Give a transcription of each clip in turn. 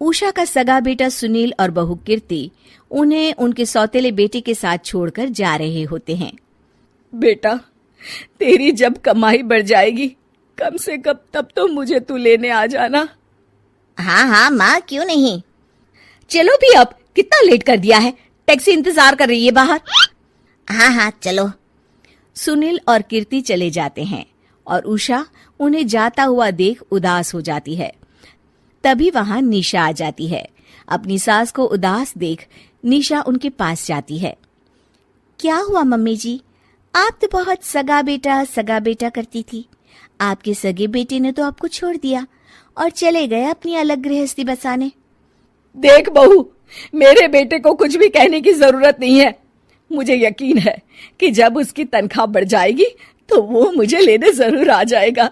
उषा का सगा बेटा सुनील और बहू कीर्ति उन्हें उनके सौतेले बेटे के साथ छोड़कर जा रहे होते हैं। बेटा, तेरी जब कमाई बढ़ जाएगी कम से कम तब तो मुझे तू लेने आ जाना। हाँ हाँ माँ, क्यों नहीं। चलो भी, अब कितना लेट कर दिया है, टैक्सी इंतजार कर रही है बाहर। हाँ हाँ चलो। सुनील और कीर्ति चले जाते हैं और उषा उन्हें जाता हुआ देख उदास हो जाती है। तभी वहां निशा आ जाती है। अपनी सास को उदास देख निशा उनके पास जाती है। क्या हुआ मम्मी जी, आप तो बहुत सगा बेटा करती थी। आपके सगे बेटे ने तो आपको छोड़ दिया और चले गए अपनी अलग गृहस्थी बसाने। देख बहू, मेरे बेटे को कुछ भी कहने की जरूरत नहीं है। मुझे यकीन है कि जब उसकी तनख्वाह बढ़ जाएगी तो वो मुझे लेने जरूर आ जाएगा।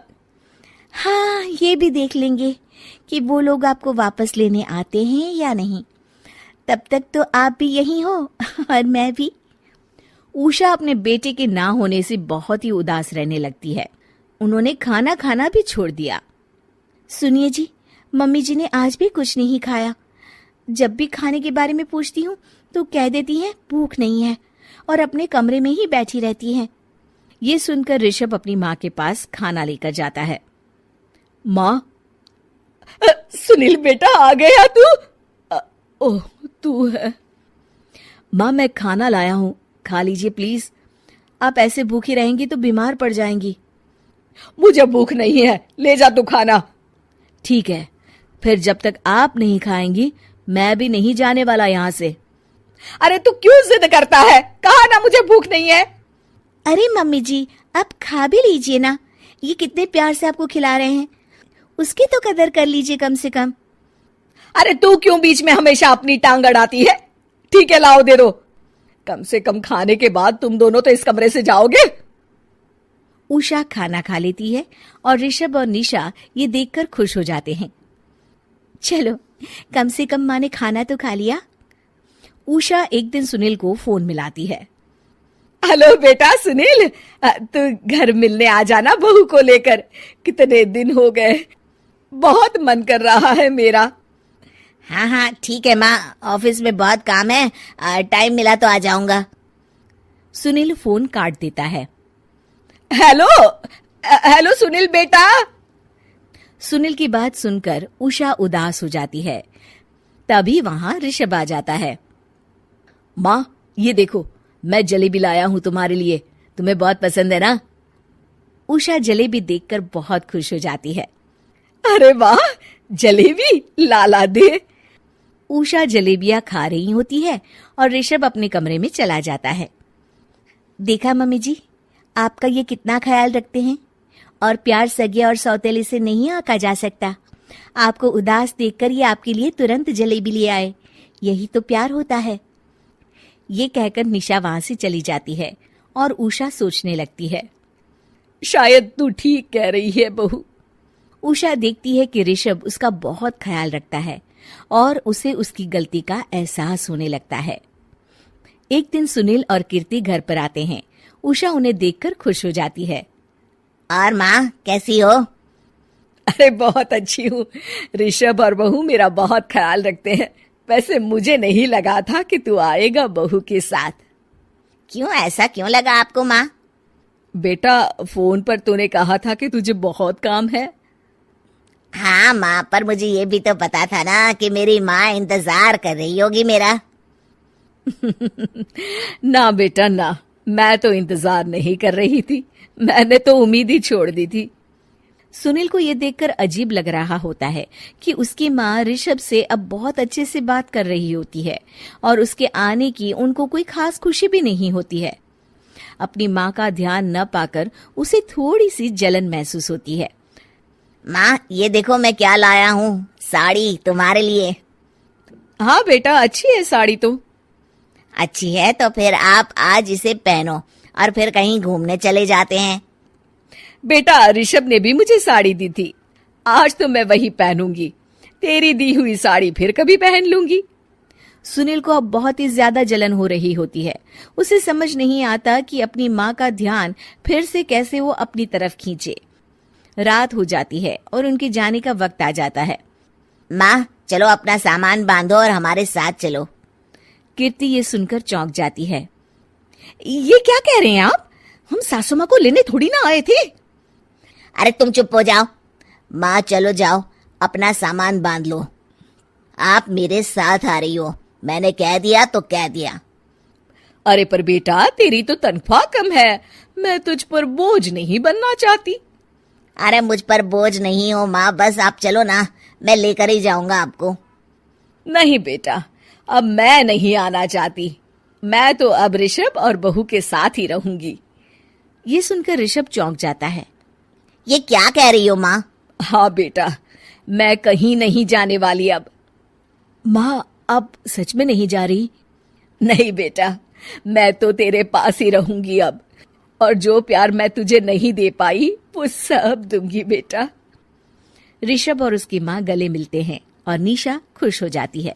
हाँ, ये भी देख लेंगे कि वो लोग आपको वापस लेने आते हैं या नहीं। तब तक तो आप भी यहीं हो और मैं भी। उषा अपने बेटे के ना होने से बहुत ही उदास रहने लगती है। उन्होंने खाना खाना भी छोड़ दिया। सुनिए जी, मम्मी जी ने आज भी कुछ नहीं खाया। जब भी खाने के बारे में पूछती हूँ तो कह देती हैं भूख नहीं है और अपने कमरे में ही बैठी रहती हैं। ये सुनकर ऋषभ अपनी माँ के पास खाना लेकर जाता है। माँ, सुनील बेटा आ गया तू? ओह, तू है। माँ, मैं खाना लाया हूँ, खा लीजिए प्लीज। आप ऐसे भूखी रहेंगी तो बीमार पड़ जाएंगी। मुझे भूख नहीं है, ले जा तू खाना। ठीक है, फिर जब तक आप नहीं खाएंगी मैं भी नहीं जाने वाला यहाँ से। अरे तू क्यों जिद करता है? कहा ना मुझे भूख नहीं है। अरे मम्मी जी, आप खा भी लीजिए ना, ये कितने प्यार से आपको खिला रहे हैं, उसकी तो कदर कर लीजिए कम से कम। अरे तू क्यों बीच में हमेशा अपनी टांग अड़ाती है? ठीक है, लाओ दे दो। कम से कम खाने के बाद तुम दोनों तो इस कमरे से जाओगे। उषा खाना खा लेती है और ऋषभ और निशा ये देखकर खुश हो जाते हैं। चलो, कम से कम माँ ने खाना तो खा लिया। उषा एक दिन सुनील को फोन मिलाती है। हेलो बेटा सुनील, तू घर मिलने आ जाना बहू को लेकर। कितने दिन हो गए, बहुत मन कर रहा है मेरा। हाँ हाँ ठीक है माँ, ऑफिस में बहुत काम है, टाइम मिला तो आ जाऊंगा। सुनील फोन काट देता है। हेलो सुनील बेटा। सुनील की बात सुनकर उषा उदास हो जाती है। तभी वहां ऋषभ आ जाता है। माँ, ये देखो, मैं जलेबी लाया हूं तुम्हारे लिए, तुम्हें बहुत पसंद है ना? उषा जलेबी देखकर बहुत खुश हो जाती है। अरे वाह, जलेबी ला दे। उषा जलेबियां खा रही होती है और ऋषभ अपने कमरे में चला जाता है। देखा मम्मी जी, आपका ये कितना ख्याल रखते हैं, और प्यार सगे और सौतेले से नहीं आका जा सकता। आपको उदास देखकर ये आपके लिए तुरंत जलेबी ले आए, यही तो प्यार होता है। ये कहकर निशा वहां से चली जाती है और उषा सोचने लगती है, शायद तू ठीक कह रही है बहू। उषा देखती है कि ऋषभ उसका बहुत ख्याल रखता है और उसे उसकी गलती का एहसास होने लगता है। एक दिन सुनील और कीर्ति घर पर आते हैं। उषा उन्हें देखकर खुश हो जाती है। और माँ, कैसी हो? अरे बहुत अच्छी हूँ। ऋषभ और बहू मेरा बहुत ख्याल रखते हैं। वैसे मुझे नहीं लगा था कि तू आएगा बहू के साथ। क्यों, ऐसा क्यों लगा आपको माँ? बेटा, फोन पर तूने कहा था कि तुझे बहुत काम है। हाँ माँ, पर मुझे ये भी तो पता था ना कि मेरी माँ इंतजार कर रही होगी मेरा। ना बेटा ना, मैं तो इंतजार नहीं कर रही थी, मैंने तो उम्मीद ही छोड़ दी थी। सुनील को यह देखकर अजीब लग रहा होता है कि उसकी माँ ऋषभ से अब बहुत अच्छे से बात कर रही होती है और उसके आने की उनको कोई खास खुशी भी नहीं होती है। अपनी माँ का ध्यान न पाकर उसे थोड़ी सी जलन महसूस होती है। माँ, ये देखो मैं क्या लाया हूँ, साड़ी तुम्हारे लिए। हाँ बेटा, अच्छी है साड़ी तो। अच्छी है तो फिर आप आज इसे पहनो और फिर कहीं घूमने चले जाते हैं। बेटा, ऋषभ ने भी मुझे साड़ी दी थी, आज तो मैं वही पहनूंगी। तेरी दी हुई साड़ी फिर कभी पहन लूंगी। सुनील को अब बहुत ही ज्यादा जलन हो रही होती है। उसे समझ नहीं आता कि अपनी माँ का ध्यान फिर से कैसे वो अपनी तरफ खींचे। रात हो जाती है और उनके जाने का वक्त आ जाता है। माँ, चलो अपना सामान बांधो और हमारे साथ चलो। कीर्ति ये सुनकर चौंक जाती है। ये क्या कह रहे हैं आप? हम सासू माँ को लेने थोड़ी ना आए थे। अरे तुम चुप हो जाओ। माँ चलो जाओ, अपना सामान बांध लो। आप मेरे साथ आ रही हो, मैंने कह दिया तो कह दिया। अरे पर बेटा, तेरी तो तनख्वाह कम है, मैं तुझ पर बोझ नहीं बनना चाहती। अरे मुझ पर बोझ नहीं हो माँ, बस आप चलो ना, मैं लेकर ही जाऊंगा आपको। नहीं बेटा, अब मैं नहीं आना चाहती। मैं तो अब ऋषभ और बहू के साथ ही रहूंगी। ये सुनकर ऋषभ चौंक जाता है। ये क्या कह रही हो माँ? हाँ बेटा, मैं कहीं नहीं जाने वाली अब। माँ, अब सच में नहीं जा रही? नहीं बेटा, मैं तो तेरे पास ही रहूंगी अब, और जो प्यार मैं तुझे नहीं दे पाई वो सब दूंगी बेटा। ऋषभ और उसकी माँ गले मिलते हैं और निशा खुश हो जाती है।